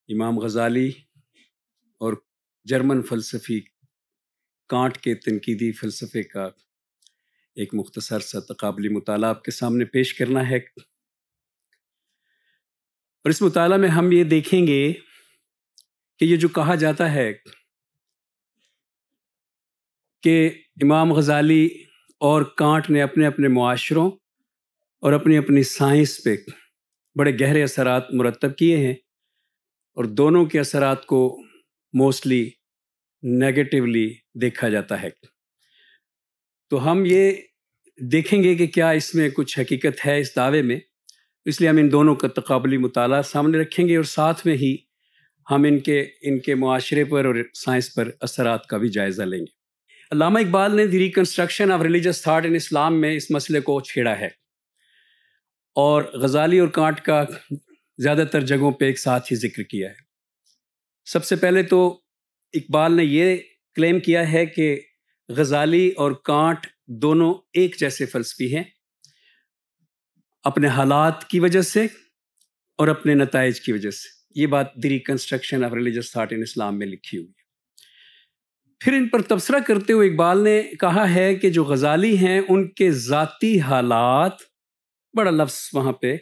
امام غزالی اور جرمن فلسفی کانٹ کے تنقیدی فلسفے کا ایک مختصر سا تقابلی مطالعہ آپ کے سامنے پیش کرنا ہے، اور اس مطالعہ میں ہم یہ دیکھیں گے کہ یہ جو کہا جاتا ہے کہ امام غزالی اور کانٹ نے اپنے اپنے معاشروں اور اپنی اپنی سائنس پہ بڑے گہرے اثرات مرتب کیے ہیں، اور دونوں کے اثرات کو موسٹلی نیگیٹیولی دیکھا جاتا ہے، تو ہم یہ دیکھیں گے کہ کیا اس میں کچھ حقیقت ہے اس دعوے میں۔ اس لیے ہم ان دونوں کا تقابلی مطالعہ سامنے رکھیں گے، اور ساتھ میں ہی ہم ان کے معاشرے پر اور سائنس پر اثرات کا بھی جائزہ لیں گے۔ علامہ اقبال نے the reconstruction of religious thought in Islam میں اس مسئلے کو چھیڑا ہے، اور غزالی اور کانٹ کا زیادہ تر جگہوں پہ ایک ساتھ ہی ذکر کیا ہے۔ سب سے پہلے تو اقبال نے یہ کلیم کیا ہے کہ غزالی اور کانٹ دونوں ایک جیسے فلسفی ہیں، اپنے حالات کی وجہ سے اور اپنے نتائج کی وجہ سے۔ یہ بات the reconstruction of religious thought in Islam میں لکھی ہوئی ہے۔ پھر ان پر تبصرہ کرتے ہوئے اقبال نے کہا ہے کہ جو غزالی ہیں ان کے ذاتی حالات، بڑا لفظ وہاں پہ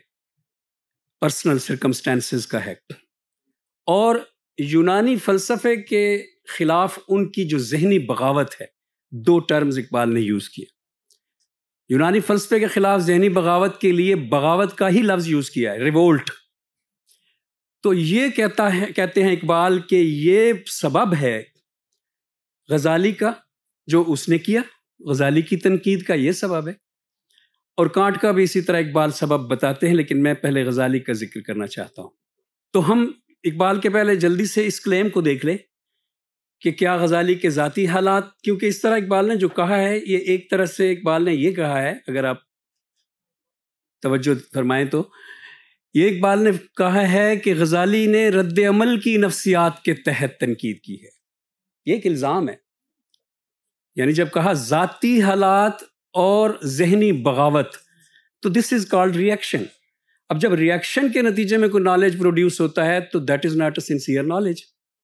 پرسنل سرکمسٹانسز کا ہے، اور یونانی فلسفے کے خلاف ان کی جو ذہنی بغاوت ہے، دو ٹرمز اقبال نے یوز کیا۔ یونانی فلسفے کے خلاف ذہنی بغاوت کے لیے بغاوت کا ہی لفظ یوز کیا ہے، ریوولٹ۔ تو یہ کہتے ہیں اقبال کہ یہ سبب ہے غزالی کا جو اس نے کیا، غزالی کی تنقید کا یہ سبب ہے، اور کانٹ کا بھی اسی طرح اقبال سبب بتاتے ہیں، لیکن میں پہلے غزالی کا ذکر کرنا چاہتا ہوں۔ تو ہم اقبال کے پہلے جلدی سے اس کلیم کو دیکھ لیں کہ کیا غزالی کے ذاتی حالات، کیونکہ اس طرح اقبال نے جو کہا ہے یہ ایک طرح سے اقبال نے یہ کہا ہے، اگر آپ توجہ فرمائیں تو یہ اقبال نے کہا ہے کہ غزالی نے رد عمل کی نفسیات کے تحت تنقید کی ہے۔ یہ ایک الزام ہے، یعنی جب کہا ذاتی حالات اور ذہنی بغاوت، تو دس از کالڈ ریئیکشن۔ اب جب ریئیکشن کے نتیجے میں کوئی نالج پروڈیوس ہوتا ہے تو that is not a sincere knowledge.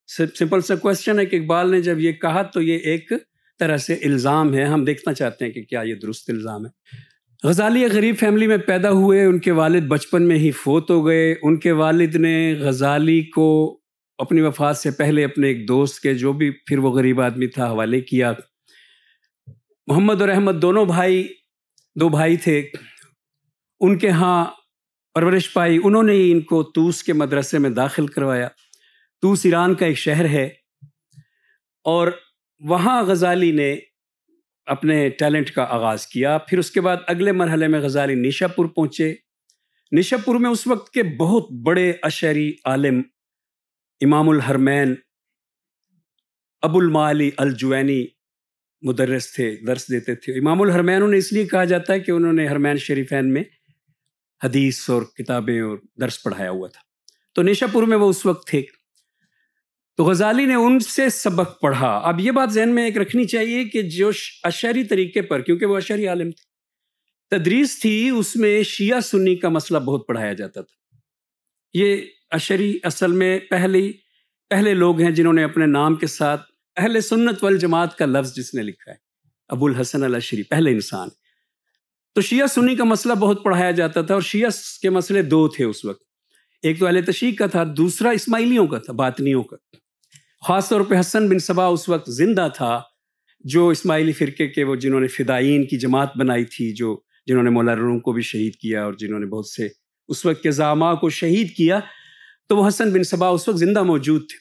Simple سا کوشچن ہے کہ اقبال نے جب یہ کہا تو یہ ایک طرح سے الزام ہے، ہم دیکھنا چاہتے ہیں کہ کیا یہ درست الزام ہے۔ غزالی ایک غریب فیملی میں پیدا ہوئے، ان کے والد بچپن میں ہی فوت ہو گئے۔ ان کے والد نے غزالی کو اپنی وفات سے پہلے اپنے ایک دوست کے، جو بھی پھر وہ غریب آدمی تھا، حوالے کیا۔ محمد اور احمد دو بھائی تھے، ان کے ہاں پرورش پائی، انہوں نے ہی ان کو طوس کے مدرسے میں داخل کروایا۔ طوس ایران کا ایک شہر ہے، اور وہاں غزالی نے اپنے ٹیلنٹ کا آغاز کیا۔ پھر اس کے بعد اگلے مرحلے میں غزالی نیشا پور پہنچے۔ نیشا پور میں اس وقت کے بہت بڑے اشعری عالم امام الحرمین ابو المعالی الجوینی مدرس تھے، درس دیتے تھے۔ امام الحرمین انہیں اس لیے کہا جاتا ہے کہ انہوں نے حرمین شریفین میں حدیث اور کتابیں اور درس پڑھایا ہوا تھا، تو نیشا پور میں وہ اس وقت تھے۔ تو غزالی نے ان سے سبق پڑھا۔ اب یہ بات ذہن میں ایک رکھنی چاہیے کہ جو اشعری طریقے پر، کیونکہ وہ اشعری عالم تھے، تدریس تھی، اس میں شیعہ سنی کا مسئلہ بہت پڑھایا جاتا تھا۔ یہ اشعری اصل میں پہلے لوگ ہیں جنہوں نے اپنے نام کے ساتھ اہل سنت والجماعت کا لفظ جس نے لکھا ہے، ابو الحسن الاشعری پہلے انسان۔ تو شیعہ سنی کا مسئلہ بہت پڑھایا جاتا تھا، اور شیعہ کے مسئلے دو تھے اس وقت، ایک تو اہل تشیع کا تھا، دوسرا اسماعیلیوں کا تھا، باطنیوں کا۔ خاص طور پہ حسن بن صبا اس وقت زندہ تھا، جو اسماعیلی فرقے کے، وہ جنہوں نے فدائین کی جماعت بنائی تھی، جنہوں نے مولا روم کو بھی شہید کیا اور جنہوں نے بہت سے اس وقت کے زعماء کو شہید کیا، تو وہ حسن بن صبا اس وقت زندہ موجود تھے۔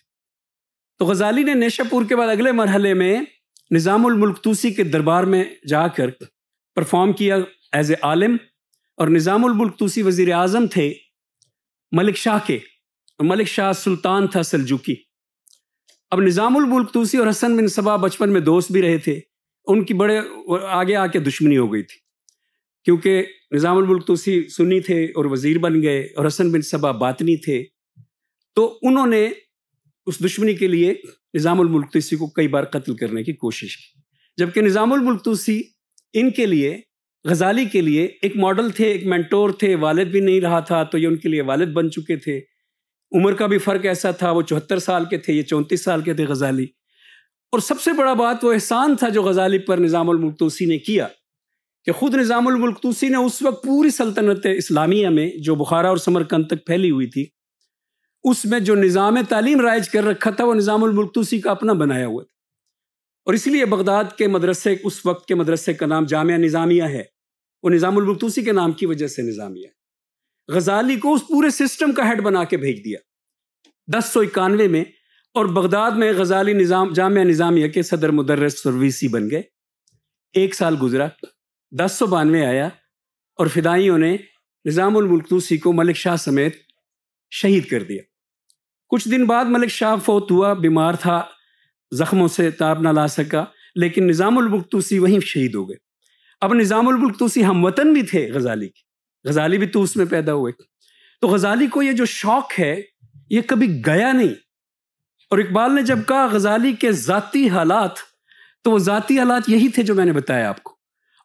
تو غزالی نے نیشا پور کے بعد اگلے مرحلے میں نظام الملک طوسی کے دربار میں جا کر پرفارم کیا ایز اے عالم، اور نظام الملک طوسی وزیر اعظم تھے ملک شاہ کے، اور ملک شاہ سلطان تھا سلجوکی۔ اب نظام الملک طوسی اور حسن بن صبا بچپن میں دوست بھی رہے تھے، ان کی بڑے آگے آ کے دشمنی ہو گئی تھی، کیونکہ نظام الملک طوسی سنی تھے اور وزیر بن گئے، اور حسن بن صبا باطنی تھے، تو انہوں نے اس دشمنی کے لیے نظام الملک طوسی کو کئی بار قتل کرنے کی کوشش کی، جبکہ نظام الملک طوسی ان کے لیے، غزالی کے لیے ایک ماڈل تھے، ایک مینٹور تھے، والد بھی نہیں رہا تھا تو یہ ان کے لیے والد بن چکے تھے۔ عمر کا بھی فرق ایسا تھا، وہ 74 سال کے تھے، یہ 34 سال کے تھے غزالی۔ اور سب سے بڑا بات وہ احسان تھا جو غزالی پر نظام الملک طوسی نے کیا کہ خود نظام الملک طوسی نے اس وقت پوری سلطنت اسلامیہ میں جو بخارا اور سمرقند تک پھیلی ہوئی تھی، اس میں جو نظام تعلیم رائج کر رکھا تھا وہ نظام الملک طوسی کا اپنا بنایا ہوا تھا۔ اور اس لیے بغداد کے مدرسے، اس وقت کے مدرسے کا نام جامعہ نظامیہ ہے، وہ نظام الملک طوسی کے نام کی وجہ سے نظامیہ ہے۔ غزالی کو اس پورے سسٹم کا ہیڈ بنا کے بھیج دیا 1091 میں، اور بغداد میں غزالی جامعہ نظامیہ کے صدر مدرس اور وی سی بن گئے۔ 1 سال گزرا، 1092 آیا اور فدائیوں نے نظام الملک طوسی کو ملک شاہ سمیت شہید کر دیا۔ کچھ دن بعد ملک شاہ فوت ہوا، بیمار تھا، زخموں سے تاب نہ لا سکا، لیکن نظام الملک طوسی وہیں شہید ہو گئے۔ اب نظام الملک طوسی ہم وطن بھی تھے غزالی کے، غزالی بھی طوس میں پیدا ہوئے، تو غزالی کو یہ جو شوق ہے یہ کبھی گیا نہیں۔ اور اقبال نے جب کہا غزالی کے ذاتی حالات، تو وہ ذاتی حالات یہی تھے جو میں نے بتایا آپ کو۔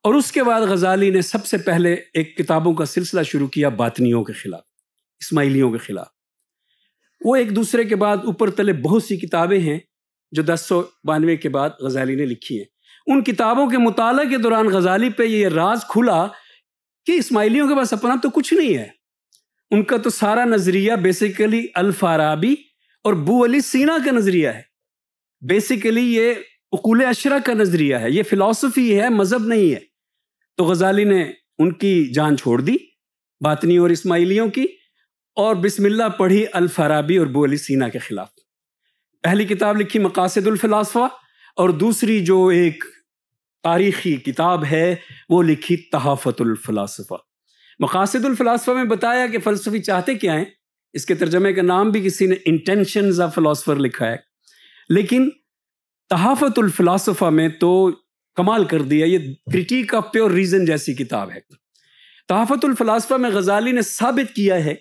اور اس کے بعد غزالی نے سب سے پہلے ایک کتابوں کا سلسلہ شروع کیا باطنیوں کے خلاف، اسماعیلیوں کے خلاف۔ وہ ایک دوسرے کے بعد اوپر تلے بہت سی کتابیں ہیں جو 1092 کے بعد غزالی نے لکھی ہیں۔ ان کتابوں کے مطالعے کے دوران غزالی پہ یہ راز کھلا کہ اسماعیلیوں کے پاس اپنا تو کچھ نہیں ہے، ان کا تو سارا نظریہ بیسیکلی الفارابی اور بو علی سینا کا نظریہ ہے، بیسیکلی یہ عقول اشرا کا نظریہ ہے، یہ فلسفی ہے، مذہب نہیں ہے۔ تو غزالی نے ان کی جان چھوڑ دی باطنیوں اور اسماعیلیوں کی، اور بسم اللہ پڑھی الفارابی اور بو علی سینا کے خلاف۔ پہلی کتاب لکھی مقاصد الفلاسفہ، اور دوسری جو ایک تاریخی کتاب ہے وہ لکھی تحافت الفلاسفہ۔ مقاصد الفلاسفہ میں بتایا کہ فلسفی چاہتے کیا ہیں، اس کے ترجمے کا نام بھی کسی نے انٹینشنز آف فلاسفر لکھا ہے، لیکن تحافت الفلاسفہ میں تو کمال کر دیا، یہ کرٹیک آف پیور ریزن جیسی کتاب ہے۔ تحافت الفلاسفہ میں غزالی نے ثابت کیا ہے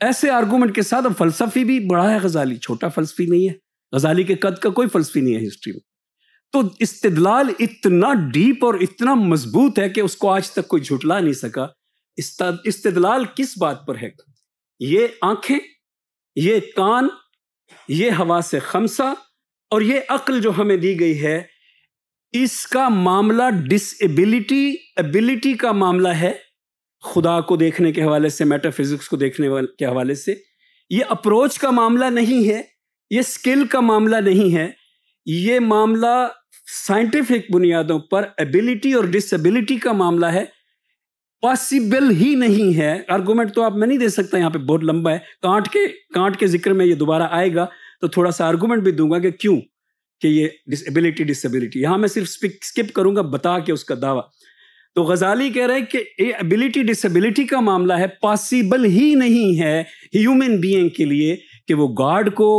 ایسے آرگومنٹ کے ساتھ، اب فلسفی بھی بڑا ہے غزالی، چھوٹا فلسفی نہیں ہے، غزالی کے قد کا کوئی فلسفی نہیں ہے ہسٹری میں، تو استدلال اتنا ڈیپ اور اتنا مضبوط ہے کہ اس کو آج تک کوئی جھٹلا نہیں سکا۔ استدلال کس بات پر ہے؟ یہ آنکھیں، یہ کان، یہ حواس خمسہ اور یہ عقل جو ہمیں دی گئی ہے، اس کا معاملہ ڈس ایبلٹی کا معاملہ ہے، خدا کو دیکھنے کے حوالے سے، میٹا فزکس کو دیکھنے کے حوالے سے۔ یہ اپروچ کا معاملہ نہیں ہے، یہ سکل کا معاملہ نہیں ہے، یہ معاملہ سائنٹیفک بنیادوں پر ایبلٹی اور ڈس ایبلٹی کا معاملہ ہے، پاسبل ہی نہیں ہے۔ آرگومنٹ تو آپ میں نہیں دے سکتا، یہاں پہ بہت لمبا ہے، کانٹ کے ذکر میں یہ دوبارہ آئے گا تو تھوڑا سا آرگومنٹ بھی دوں گا کہ کیوں کہ یہ ڈس ایبلٹی، یہاں میں صرف سکپ کروں گا بتا کے اس کا دعویٰ۔ تو غزالی کہہ رہے کہ یہ ایبلٹی ڈس ایبلٹی کا معاملہ ہے، پاسبل ہی نہیں ہے ہیومن بینگ کے لیے کہ وہ گاڈ کو،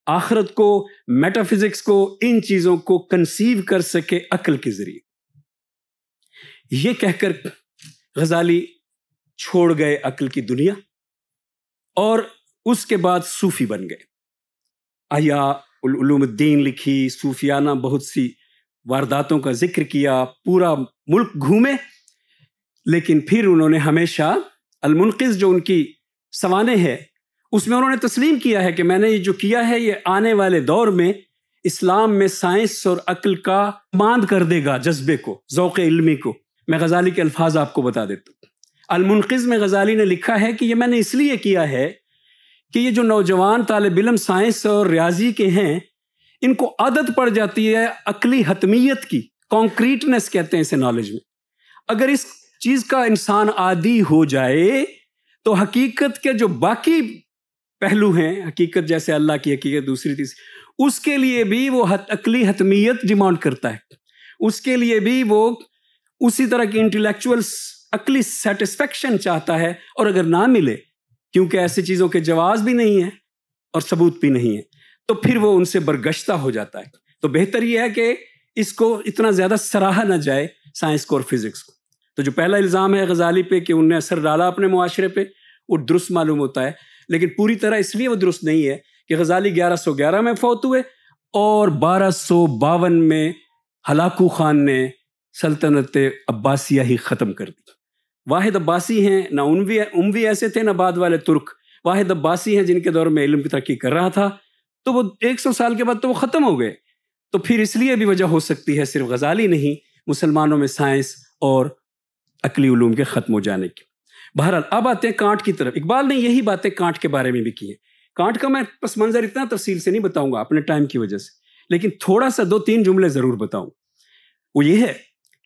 آخرت کو، میٹا فزکس کو، ان چیزوں کو کنسیو کر سکے عقل کے ذریعے۔ یہ کہہ کر غزالی چھوڑ گئے عقل کی دنیا، اور اس کے بعد صوفی بن گئے۔ احیاء العلوم الدین لکھی، صوفیانہ بہت سی وارداتوں کا ذکر کیا، پورا ملک گھومے، لیکن پھر انہوں نے ہمیشہ المنقذ جو ان کی سوانح ہے اس میں انہوں نے تسلیم کیا ہے کہ میں نے یہ جو کیا ہے یہ آنے والے دور میں اسلام میں سائنس اور عقل کا ماند کر دے گا، جذبے کو، ذوق علمی کو۔ میں غزالی کے الفاظ آپ کو بتا دیتا ہوں۔ المنقذ میں غزالی نے لکھا ہے کہ یہ میں نے اس لیے کیا ہے کہ یہ جو نوجوان طالب علم سائنس اور ریاضی کے ہیں، ان کو عادت پڑ جاتی ہے عقلی حتمیت کی، کانکریٹنس کہتے ہیں اسے نالج میں۔ اگر اس چیز کا انسان عادی ہو جائے تو حقیقت کے جو باقی پہلو ہیں، حقیقت جیسے اللہ کی حقیقت، دوسری تیسری، اس کے لیے بھی وہ عقلی حتمیت ڈیمانڈ کرتا ہے، اس کے لیے بھی وہ اسی طرح کی انٹلیکچوئل عقلی سیٹسفیکشن چاہتا ہے، اور اگر نہ ملے، کیونکہ ایسی چیزوں کے جواز بھی نہیں ہیں اور ثبوت بھی نہیں ہے، تو پھر وہ ان سے برگشتہ ہو جاتا ہے۔ تو بہتر یہ ہے کہ اس کو اتنا زیادہ سراہا نہ جائے سائنس کو اور فزکس کو۔ تو جو پہلا الزام ہے غزالی پہ کہ انہوں نے اثر ڈالا اپنے معاشرے پہ، وہ درست معلوم ہوتا ہے، لیکن پوری طرح اس لیے وہ درست نہیں ہے کہ غزالی 1111 میں فوت ہوئے اور 1252 میں ہلاکو خان نے سلطنت عباسیہ ہی ختم کر دی۔ واحد عباسی ہیں، نہ اموی ایسے تھے نہ بعد والے ترک، واحد عباسی ہیں جن کے دور میں علم کی ترقی کر رہا تھا، تو وہ 100 سال کے بعد تو وہ ختم ہو گئے. تو پھر اس لیے بھی وجہ ہو سکتی ہے صرف غزالی نہیں، مسلمانوں میں سائنس اور عقلی علوم کے ختم ہو جانے کی. بہرحال اب آتے ہیں کانٹ کی طرف. اقبال نے یہی باتیں کانٹ کے بارے میں بھی کی ہیں. کانٹ کا میں پس منظر اتنا تفصیل سے نہیں بتاؤں گا اپنے ٹائم کی وجہ سے، لیکن تھوڑا سا 2-3 جملے ضرور بتاؤں. وہ یہ ہے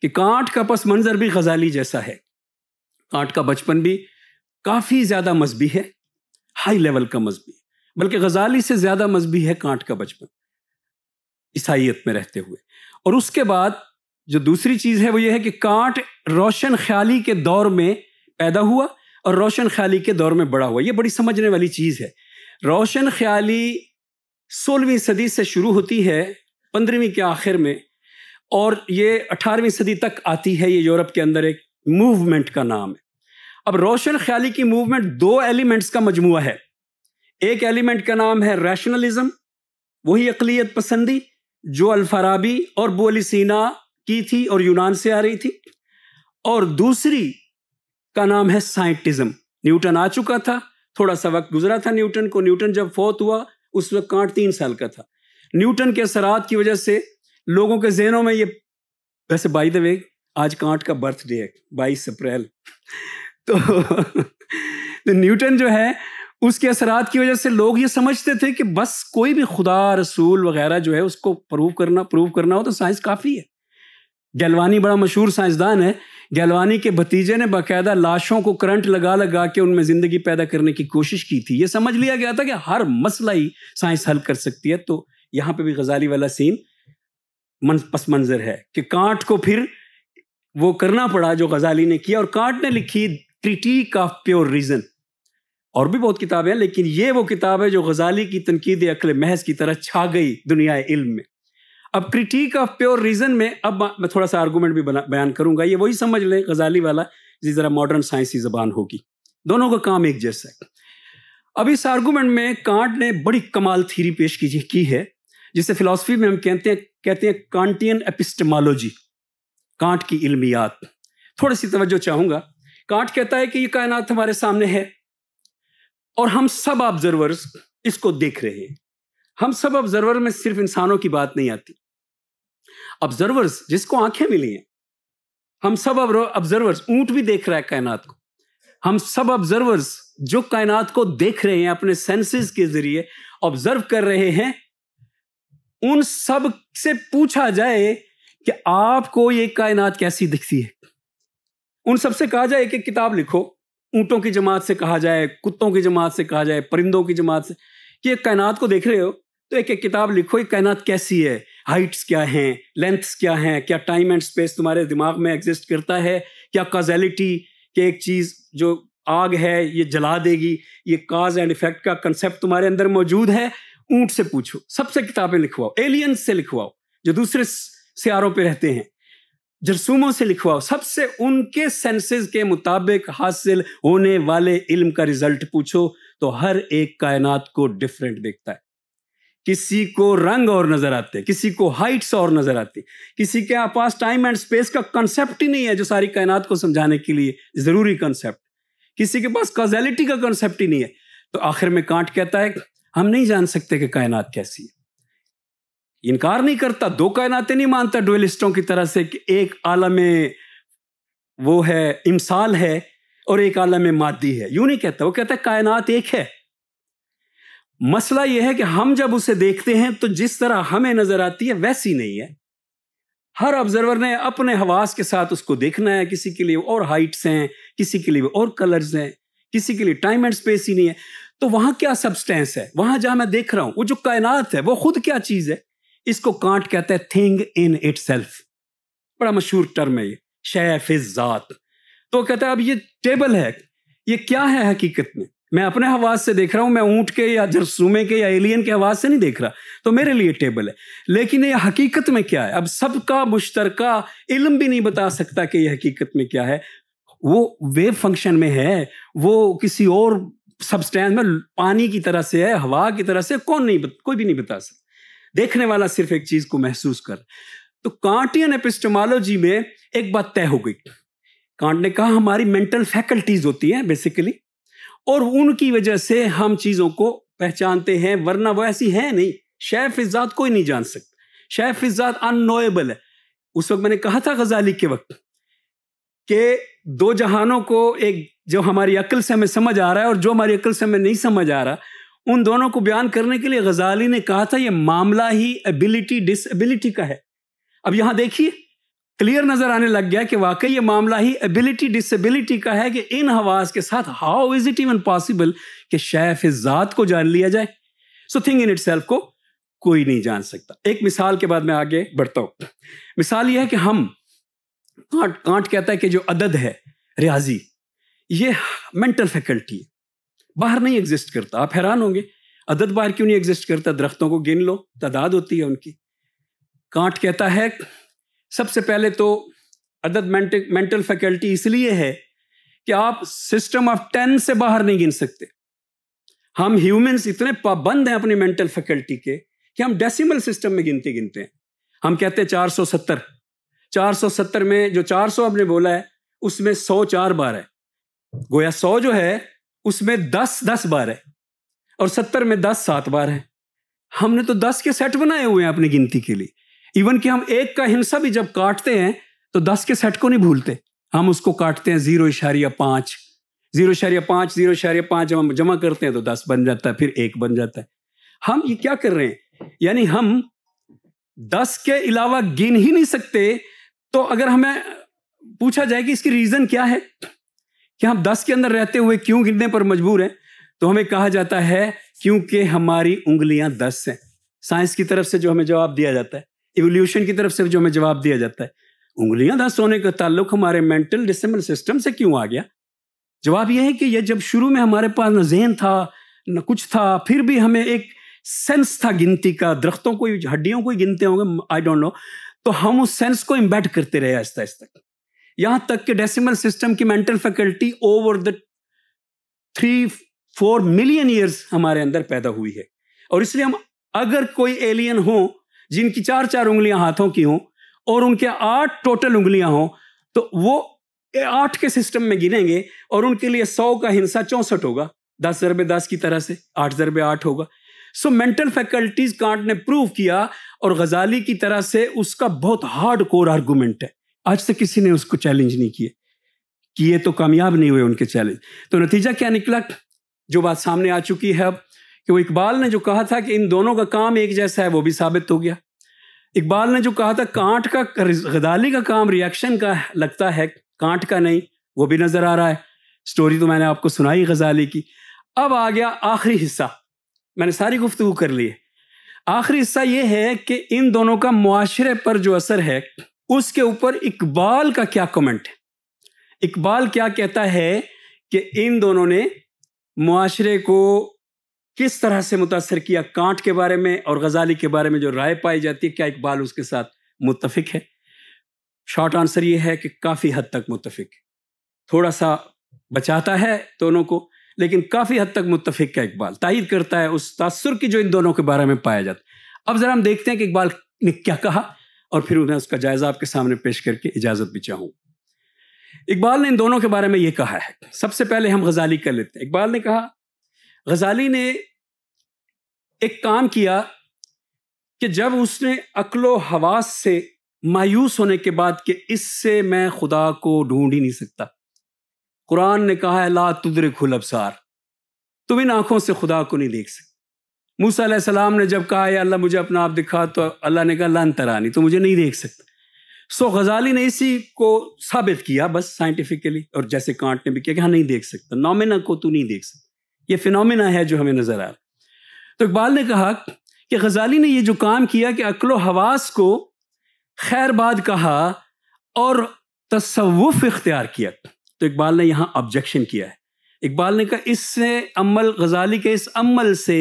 کہ کانٹ کا پس منظر بھی غزالی جیسا ہے. کانٹ کا بچپن بھی کافی زیادہ مذہبی ہے، ہائی لیول کا مذہبی، بلکہ غزالی سے زیادہ مذہبی ہے کانٹ کا بچپن، عیسائیت میں رہتے ہوئے. اور اس کے بعد جو دوسری چیز ہے وہ یہ ہے کہ کانٹ روشن خیالی کے دور میں پیدا ہوا اور روشن خیالی کے دور میں بڑا ہوا. یہ بڑی سمجھنے والی چیز ہے. روشن خیالی 16ویں صدی سے شروع ہوتی ہے 15ویں کے آخر میں، اور یہ 18ویں صدی تک آتی ہے. یہ یورپ کے اندر ایک موومنٹ کا نام ہے. اب روشن خیالی کی موومنٹ 2 ایلیمنٹس کا مجموعہ ہے. ایک ایلیمنٹ کا نام ہے ریشنلزم، وہی عقلیت پسندی جو الفارابی اور ابو علی سینا کی تھی اور یونان سے آ رہی تھی. اور دوسری کا نام ہے سائنٹزم. نیوٹن آ چکا تھا، تھوڑا سا وقت گزرا تھا نیوٹن کو. نیوٹن جب فوت ہوا اس وقت کانٹ 3 سال کا تھا. نیوٹن کے اثرات کی وجہ سے لوگوں کے ذہنوں میں یہ، ویسے بائی دا وے آج کانٹ کا برتھ ڈے ہے 22 اپریل، تو نیوٹن جو ہے اس کے اثرات کی وجہ سے لوگ یہ سمجھتے تھے کہ بس کوئی بھی خدا رسول وغیرہ جو ہے اس کو پروو کرنا ہو تو سائنس کافی ہے. گیلوانی بڑا مشہور سائنسدان ہے. گیلوانی کے بھتیجے نے باقاعدہ لاشوں کو کرنٹ لگا کے ان میں زندگی پیدا کرنے کی کوشش کی تھی. یہ سمجھ لیا گیا تھا کہ ہر مسئلہ ہی سائنس حل کر سکتی ہے. تو یہاں پہ بھی غزالی والا سین پس منظر ہے کہ کانٹ کو پھر وہ کرنا پڑا جو غزالی نے کیا. اور کانٹ نے لکھی کرٹیک آف پیور ریزن، اور بھی بہت کتابیں ہیں، لیکن یہ وہ کتاب ہے جو غزالی کی تنقید عقل محض کی طرح چھا گئی دنیا علم میں. اب کرٹیک آف پیور ریزن میں اب میں تھوڑا سا آرگومنٹ بھی بیان کروں گا. یہ وہی سمجھ لیں غزالی والا جس ذرا ماڈرن سائنسی زبان ہوگی. دونوں کا کام ایک جیسا ہے. اب اس آرگومنٹ میں کانٹ نے بڑی کمال تھیری پیش کی ہے جسے فلسفی میں ہم کہتے ہیں کانٹین ایپسٹمالوجی، کانٹ کی علمیات. تھوڑی سی توجہ چاہوں گا. کانٹ کہتا ہے کہ یہ کائنات ہمارے سامنے ہے اور ہم سب آبزرورز اس کو دیکھ رہے ہیں. ہم سب آبزرور میں صرف انسانوں کی بات نہیں آتی. آبزرورز جس کو آنکھیں ملی ہیں، ہم سب آبزرورز، اونٹ بھی دیکھ رہا ہے کائنات کو. ہم سب آبزرورز جو کائنات کو دیکھ رہے ہیں اپنے سینسز کے ذریعے آبزرو کر رہے ہیں، ان سب سے پوچھا جائے کہ آپ کو یہ کائنات کیسی دکھتی ہے. ان سب سے کہا جائے ایک ایک کتاب لکھو. اونٹوں کی جماعت سے کہا جائے، کتوں کی جماعت سے کہا جائے، پرندوں کی جماعت سے کہ یہ کائنات کو دیکھ رہے ہو تو ایک ایک کتاب لکھو. یہ کائنات کیسی ہے، ہائٹس کیا ہیں، لینتھس کیا ہیں، کیا ٹائم اینڈ سپیس تمہارے دماغ میں ایگزسٹ کرتا ہے، کیا کازیلٹی کہ ایک چیز جو آگ ہے یہ جلا دے گی، یہ کاز اینڈ ایفیکٹ کا کنسیپٹ تمہارے اندر موجود ہے. اونٹ سے پوچھو. سب سے کتابیں لکھواؤ. ایلینز سے لکھواؤ جو دوسرے سیاروں پہ رہتے ہیں. جرثوموں سے لکھواؤ. سب سے ان کے سینسز کے مطابق حاصل ہونے والے علم کا رزلٹ پوچھو تو ہر ایک کائنات کو ڈیفرنٹ دیکھتا ہے. کسی کو رنگ اور نظر آتے، کسی کو ہائٹس اور نظر آتی، کسی کے پاس ٹائم اینڈ سپیس کا کنسیپٹ ہی نہیں ہے جو ساری کائنات کو سمجھانے کے لیے ضروری کنسیپٹ. کسی کے پاس کازیلٹی کا کنسیپٹ ہی نہیں ہے. تو آخر میں کانٹ کہتا ہے ہم نہیں جان سکتے کہ کائنات کیسی ہے. انکار نہیں کرتا، 2 کائناتیں نہیں مانتا ڈویلسٹوں کی طرح سے کہ ایک عالم وہ ہے امثال ہے اور ایک عالم مادی ہے. یوں نہیں کہتا. وہ کہتا ہے کائنات ایک ہے. مسئلہ یہ ہے کہ ہم جب اسے دیکھتے ہیں تو جس طرح ہمیں نظر آتی ہے ویسی نہیں ہے. ہر آبزرور نے اپنے حواس کے ساتھ اس کو دیکھنا ہے. کسی کے لیے اور ہائٹس ہیں، کسی کے لیے اور کلرز ہیں، کسی کے لیے ٹائم اینڈ سپیس ہی نہیں ہے. تو وہاں کیا سبسٹینس ہے؟ وہاں جہاں میں دیکھ رہا ہوں وہ جو کائنات ہے وہ خود کیا چیز ہے؟ اس کو کانٹ کہتا ہے تھنگ ان اٹ سیلف. بڑا مشہور ٹرم ہے یہ، شے فی الذات. تو کہتا ہے اب یہ ٹیبل ہے، یہ کیا ہے حقیقت میں اپنے حواس سے دیکھ رہا ہوں. میں اونٹ کے یا جرثومے کے یا ایلین کے حواس سے نہیں دیکھ رہا، تو میرے لیے ٹیبل ہے. لیکن یہ حقیقت میں کیا ہے؟ اب سب کا مشترکہ علم بھی نہیں بتا سکتا کہ یہ حقیقت میں کیا ہے. وہ ویو فنکشن میں ہے، وہ کسی اور سبسٹینس میں پانی کی طرح سے ہے، ہوا کی طرح سے. کوئی بھی نہیں بتا سکتا. دیکھنے والا صرف ایک چیز کو محسوس کر. تو کانٹین ایپسٹمالوجی میں ایک بات طے ہو گئی. کانٹ نے کہا ہماری مینٹل فیکلٹیز ہوتی ہیں بیسیکلی، اور ان کی وجہ سے ہم چیزوں کو پہچانتے ہیں، ورنہ وہ ایسی ہیں نہیں. شے فی ذات کوئی نہیں جان سکتا، شے فی ذات ان نویبل ہے. اس وقت میں نے کہا تھا غزالی کے وقت کہ دو جہانوں کو، ایک جو ہماری عقل سے ہمیں سمجھ آ رہا ہے اور جو ہماری عقل سے ہمیں نہیں سمجھ آ رہا، ان دونوں کو بیان کرنے کے لیے غزالی نے کہا تھا یہ معاملہ ہی ایبلٹی ڈس ایبلٹی کا ہے. اب یہاں دیکھیے کلیئر نظر آنے لگ گیا کہ واقعی یہ معاملہ ہی ایبلٹی ڈس ایبلٹی کا ہے کہ ان حواس کے ساتھ how is it even possible کہ شے فی ذات کو جان لیا جائے. So thing in it self کو کوئی نہیں جان سکتا. ایک مثال کے بعد میں آگے بڑھتا ہوں. مثال یہ ہے کہ ہم کانٹ کہتا ہے کہ جو عدد ہے ریاضی یہ مینٹل فیکلٹی ہے، باہر نہیں ایگزسٹ کرتا. آپ حیران ہوں گے عدد باہر کیوں نہیں ایگزسٹ کرتا؟ درختوں کو گن لو، تعداد ہوتی ہے ان کی. کانٹ کہتا ہے سب سے پہلے تو عدد مینٹل فیکلٹی اس لیے ہے کہ آپ سسٹم آف 10 سے باہر نہیں گن سکتے. ہم ہیومنز اتنے پابند ہیں اپنی مینٹل فیکلٹی کے کہ ہم ڈیسیمل سسٹم میں گنتے ہیں. ہم کہتے ہیں 470 میں جو 400 ہم نے بولا ہے اس میں 100 4 بار ہے، گویا 100 جو ہے اس میں 10 بار ہے، اور 70 میں 10 7 بار ہے. ہم نے تو 10 کے سیٹ بنائے ہوئے ہیں اپنی گنتی کے لیے. ایون کہ ہم ایک کا ہندسہ بھی جب کاٹتے ہیں تو 10 کے سیٹ کو نہیں بھولتے، ہم اس کو کاٹتے ہیں 0.5 0.5 جب ہم جمع کرتے ہیں تو 10 بن جاتا ہے، پھر 1 بن جاتا ہے. ہم یہ کیا کر رہے ہیں؟ یعنی ہم 10 کے علاوہ گن ہی نہیں سکتے. تو اگر ہمیں پوچھا جائے کہ اس کی ریزن کیا ہے کہ ہم 10 کے اندر رہتے ہوئے کیوں گننے پر مجبور ہیں، تو ہمیں کہا جاتا ہے کیونکہ ہماری انگلیاں 10 ہیں. سائنس کی طرف سے جو ہمیں جواب دیا جاتا ہے، ایولیوشن کی طرف سے جو ہمیں جواب دیا جاتا ہے، انگلیاں 10 ہونے کا تعلق ہمارے مینٹل ڈسیمل سسٹم سے کیوں آ گیا؟ جواب یہ ہے کہ یہ جب شروع میں ہمارے پاس نہ ذہن تھا نہ کچھ تھا، پھر بھی ہمیں ایک سینس تھا گنتی کا، درختوں کو ہڈیوں کو ہی گنتے ہوں گے آئی ڈونٹ نو، تو ہم اس سینس کو امبیڈ کرتے رہے آہستہ آہستہ، یہاں تک کہ ڈیسیمل سسٹم کی mental faculty over the 3-4 million years ہمارے اندر پیدا ہوئی ہے. اور اس لیے ہم اگر کوئی ایلین ہوں جن کی 4 انگلیاں ہاتھوں کی ہوں اور ان کے 8 ٹوٹل انگلیاں ہوں، تو وہ 8 کے سسٹم میں گنیں گے اور ان کے لیے 100 کا ہندسہ 64 ہوگا، 10 ضرب 10 کی طرح سے 8 ضرب 8 ہوگا. سو مینٹل فیکلٹیز کانٹ نے پروو کیا، اور غزالی کی طرح سے اس کا بہت ہارڈ کور آرگومنٹ ہے. آج تک کسی نے اس کو چیلنج نہیں کیے تو کامیاب نہیں ہوئے ان کے چیلنج. تو نتیجہ کیا نکلا؟ جو بات سامنے آ چکی ہے اب، کہ وہ اقبال نے جو کہا تھا کہ ان دونوں کا کام ایک جیسا ہے وہ بھی ثابت ہو گیا. اقبال نے جو کہا تھا کانٹ کا غزالی کا کام ریاکشن کا لگتا ہے، کانٹ کا نہیں، وہ بھی نظر آ رہا ہے. سٹوری تو میں نے آپ کو سنائی غزالی کی. اب آ گیا آخری حصہ، میں نے ساری گفتگو کر لی ہے. آخری حصہ یہ ہے کہ ان دونوں کا معاشرے پر جو اثر ہے اس کے اوپر اقبال کا کیا کمنٹ ہے. اقبال کیا کہتا ہے کہ ان دونوں نے معاشرے کو کس طرح سے متاثر کیا. کانٹ کے بارے میں اور غزالی کے بارے میں جو رائے پائی جاتی ہے، کیا اقبال اس کے ساتھ متفق ہے؟ شارٹ آنسر یہ ہے کہ کافی حد تک متفق ہے. تھوڑا سا بچاتا ہے دونوں کو، لیکن کافی حد تک متفق ہے. اقبال تائید کرتا ہے اس تاثر کی جو ان دونوں کے بارے میں پایا جاتا ہے. اب ذرا ہم دیکھتے ہیں کہ اقبال نے کیا کہا، اور پھر میں اس کا جائزہ آپ کے سامنے پیش کر کے اجازت بھی چاہوں. اقبال نے ان دونوں کے بارے میں یہ کہا ہے. سب سے پہلے ہم غزالی کر لیتے ہیں. اقبال نے کہا غزالی نے ایک کام کیا کہ جب اس نے عقل و حواس سے مایوس ہونے کے بعد کہ اس سے میں خدا کو ڈھونڈ ہی نہیں سکتا. قرآن نے کہا ہے لا تدرک الابصار، تم ان آنکھوں سے خدا کو نہیں دیکھ سکتے. موسیٰ علیہ السلام نے جب کہا یا اللہ مجھے اپنا آپ دکھا، تو اللہ نے کہا لن ترانی، تو مجھے نہیں دیکھ سکتا. سو غزالی نے اسی کو ثابت کیا بس سائنٹیفکلی، اور جیسے کانٹ نے بھی کیا کہ ہاں نہیں دیکھ سکتا، نومینا کو تو نہیں دیکھ سکتا، یہ فینومینا ہے جو ہمیں نظر آ رہا. تو اقبال نے کہا کہ غزالی نے یہ جو کام کیا کہ عقل و حواس کو خیر باد کہا اور تصوف اختیار کیا، تو اقبال نے یہاں آبجیکشن کیا ہے. اقبال نے کہا اس سے عمل، غزالی کے اس عمل سے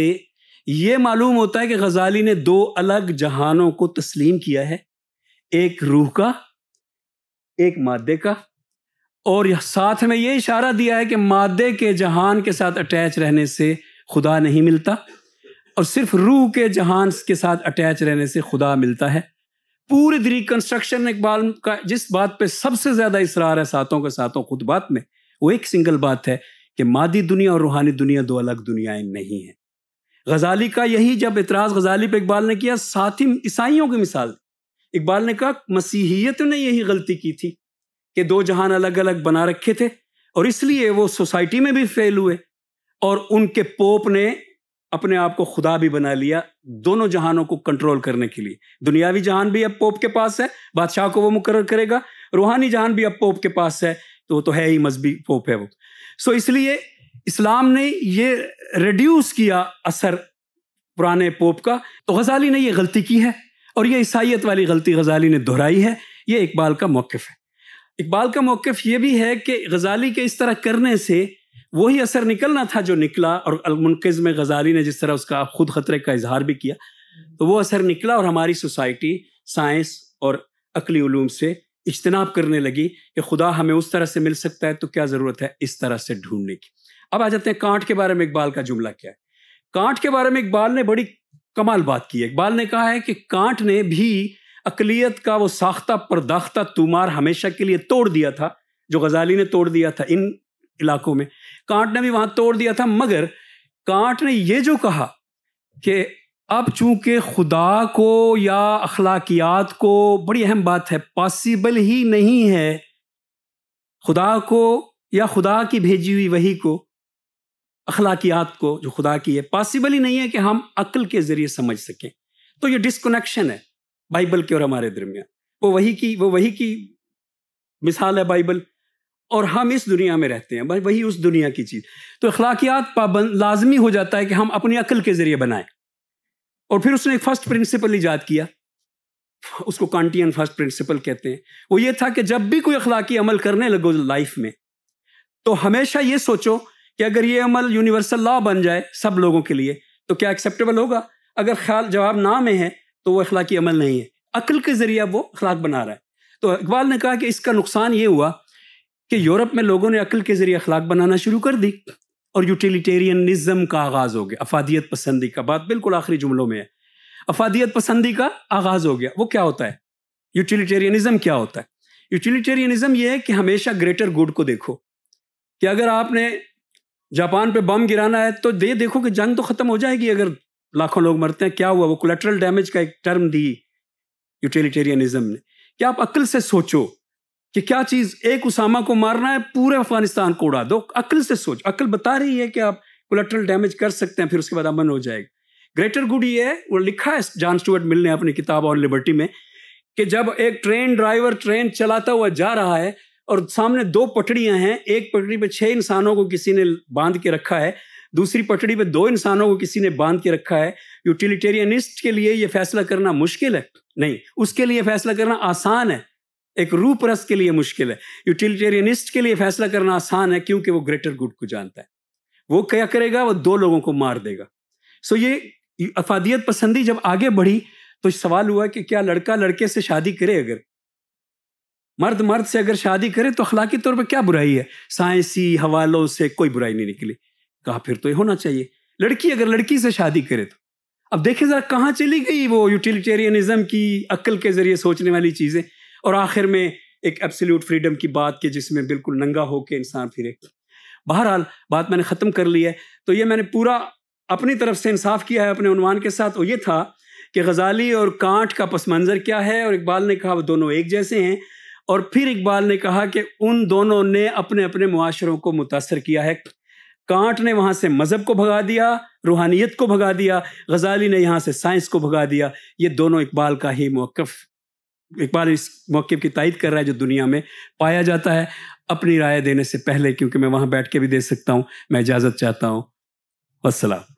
یہ معلوم ہوتا ہے کہ غزالی نے 2 الگ جہانوں کو تسلیم کیا ہے، ایک روح کا، ایک مادے کا، اور ساتھ میں یہ اشارہ دیا ہے کہ مادے کے جہان کے ساتھ اٹیچ رہنے سے خدا نہیں ملتا، اور صرف روح کے جہان کے ساتھ اٹیچ رہنے سے خدا ملتا ہے. پوری ریکنسٹرکشن اقبال کا جس بات پہ سب سے زیادہ اصرار ہے ساتوں کے ساتوں خطبات میں، وہ ایک سنگل بات ہے کہ مادی دنیا اور روحانی دنیا دو الگ دنیایں نہیں ہیں۔ غزالی کا یہی جب اعتراض غزالی پہ اقبال نے کیا، ساتھ ہی عیسائیوں کی مثال دی۔ اقبال نے کہا مسیحیت نے یہی غلطی کی تھی کہ دو جہان الگ الگ بنا رکھے تھے، اور اس لیے وہ سوسائٹی میں بھی فیل ہوئے، اور ان کے پوپ نے اپنے آپ کو خدا بھی بنا لیا دونوں جہانوں کو کنٹرول کرنے کے لیے۔ دنیاوی جہان بھی اب پوپ کے پاس ہے، بادشاہ کو وہ مقرر کرے گا، روحانی جہان بھی اب پوپ کے پاس ہے، تو وہ تو ہے ہی مذہبی پوپ ہے وہ۔ سو اس لیے اسلام نے یہ ریڈیوس کیا اثر پرانے پوپ کا، تو غزالی نے یہ غلطی کی ہے، اور یہ عیسائیت والی غلطی غزالی نے دہرائی ہے۔ یہ اقبال کا موقف ہے۔ اقبال کا موقف یہ بھی ہے کہ غزالی کے اس طرح کرنے سے وہی اثر نکلنا تھا جو نکلا، اور المنقذ میں غزالی نے جس طرح اس کا خود خطرے کا اظہار بھی کیا، تو وہ اثر نکلا، اور ہماری سوسائٹی سائنس اور عقلی علوم سے اجتناب کرنے لگی کہ خدا ہمیں اس طرح سے مل سکتا ہے تو کیا ضرورت ہے اس طرح سے ڈھونڈنے کی۔ اب آ جاتے ہیں کانٹ کے بارے میں اقبال کا جملہ کیا ہے۔ کانٹ کے بارے میں اقبال نے بڑی کمال بات کی ہے۔ اقبال نے کہا ہے کہ کانٹ نے بھی عقلیت کا وہ ساختہ پرداختہ تومار ہمیشہ کے لیے توڑ دیا تھا جو غزالی نے توڑ دیا تھا ان علاقوں میں، کانٹ نے بھی وہاں توڑ دیا تھا، مگر کانٹ نے یہ جو کہا کہ اب چونکہ خدا کو یا اخلاقیات کو، بڑی اہم بات ہے، پاسبل ہی نہیں ہے خدا کو یا خدا کی بھیجی ہوئی وحی کو، اخلاقیات کو جو خدا کی ہے، پاسبل ہی نہیں ہے کہ ہم عقل کے ذریعے سمجھ سکیں، تو یہ ڈسکنیکشن ہے بائبل کے اور ہمارے درمیان۔ وہ وحی کی مثال ہے بائبل، اور ہم اس دنیا میں رہتے ہیں، وہی اس دنیا کی چیز، تو اخلاقیات لازمی ہو جاتا ہے کہ ہم اپنی عقل کے ذریعے بنائیں۔ اور پھر اس نے ایک فرسٹ پرنسپل ایجاد کیا، اس کو کانٹین فرسٹ پرنسپل کہتے ہیں۔ وہ یہ تھا کہ جب بھی کوئی اخلاقی عمل کرنے لگو لائف میں، تو ہمیشہ یہ سوچو کہ اگر یہ عمل یونیورسل لا بن جائے سب لوگوں کے لیے تو کیا ایکسیپٹیبل ہوگا؟ اگر خیال جواب نہ میں ہے تو وہ اخلاقی عمل نہیں ہے، عقل کے ذریعے وہ اخلاق بنا رہا ہے۔ تو اقبال نے کہا کہ اس کا نقصان یہ ہوا کہ یورپ میں لوگوں نے عقل کے ذریعے اخلاق بنانا شروع کر دی، اور یوٹیلیٹیرینزم کا آغاز ہو گیا، افادیت پسندی کا، بات بالکل آخری جملوں میں ہے، افادیت پسندی کا آغاز ہو گیا۔ وہ کیا ہوتا ہے؟ یوٹیلیٹیرینزم کیا ہوتا ہے؟ یوٹیلیٹیرینزم یہ ہے کہ ہمیشہ گریٹر گڈ کو دیکھو، کہ اگر آپ نے جاپان پہ بم گرانا ہے تو دیکھو کہ جنگ تو ختم ہو جائے گی اگر لاکھوں لوگ مرتے ہیں، کیا ہوا؟ وہ کولیٹرل ڈیمیج کا ایک ٹرم دی یوٹیلیٹیرینزم نے، کہ آپ عقل سے سوچو کہ کیا چیز، ایک اسامہ کو مارنا ہے پورے افغانستان کو اڑا دو، عقل سے سوچ، عقل بتا رہی ہے کہ آپ کولیٹرل ڈیمیج کر سکتے ہیں، پھر اس کے بعد امن ہو جائے گا۔ گریٹر گڈ یہ ہے، وہ لکھا ہے جان اسٹوارٹ مل نے اپنی کتاب آن لبرٹی میں، کہ جب ایک ٹرین ڈرائیور ٹرین چلاتا ہوا جا رہا ہے اور سامنے دو پٹڑیاں ہیں، ایک پٹڑی پہ 6 انسانوں کو کسی نے باندھ کے رکھا ہے، دوسری پٹڑی پہ 2 انسانوں کو کسی نے باندھ کے رکھا ہے، یوٹیلیٹیرینسٹ کے لیے یہ فیصلہ کرنا مشکل ہے؟ نہیں، اس کے لیے فیصلہ کرنا آسان ہے۔ ایک روح پرست کے لیے مشکل ہے، یوٹیلیٹیرینسٹ کے لیے فیصلہ کرنا آسان ہے، کیونکہ وہ گریٹر گڈ کو جانتا ہے۔ وہ کیا کرے گا؟ وہ 2 لوگوں کو مار دے گا۔ سو یہ افادیت پسندی جب آگے بڑھی تو سوال ہوا کہ کیا لڑکا لڑکے سے شادی کرے، اگر مرد سے اگر شادی کرے تو اخلاقی طور پہ کیا برائی ہے؟ سائنسی حوالوں سے کوئی برائی نہیں نکلی۔ کہا پھر تو یہ ہونا چاہیے، لڑکی اگر لڑکی سے شادی کرے تو۔ اب دیکھیں ذرا کہاں چلی گئی وہ یوٹیلیٹیرینزم کی عقل کے ذریعے سوچنے والی چیزیں، اور آخر میں ایک ایبسلیوٹ فریڈم کی بات کہ جس میں بالکل ننگا ہو کے انسان پھرے۔ بہرحال بات میں نے ختم کر لی ہے، تو یہ میں نے پورا اپنی طرف سے انصاف کیا ہے اپنے عنوان کے ساتھ، وہ یہ تھا کہ غزالی اور کانٹ کا پس منظر کیا ہے، اور اقبال نے کہا وہ دونوں ایک جیسے ہیں، اور پھر اقبال نے کہا کہ ان دونوں نے اپنے اپنے معاشروں کو متاثر کیا ہے۔ کانٹ نے وہاں سے مذہب کو بھگا دیا، روحانیت کو بھگا دیا، غزالی نے یہاں سے سائنس کو بھگا دیا۔ یہ دونوں اقبال کا ہی موقف، اقبال اس موقف کی تائید کر رہا ہے جو دنیا میں پایا جاتا ہے۔ اپنی رائے دینے سے پہلے، کیونکہ میں وہاں بیٹھ کے بھی دے سکتا ہوں، میں اجازت چاہتا ہوں۔ والسلام۔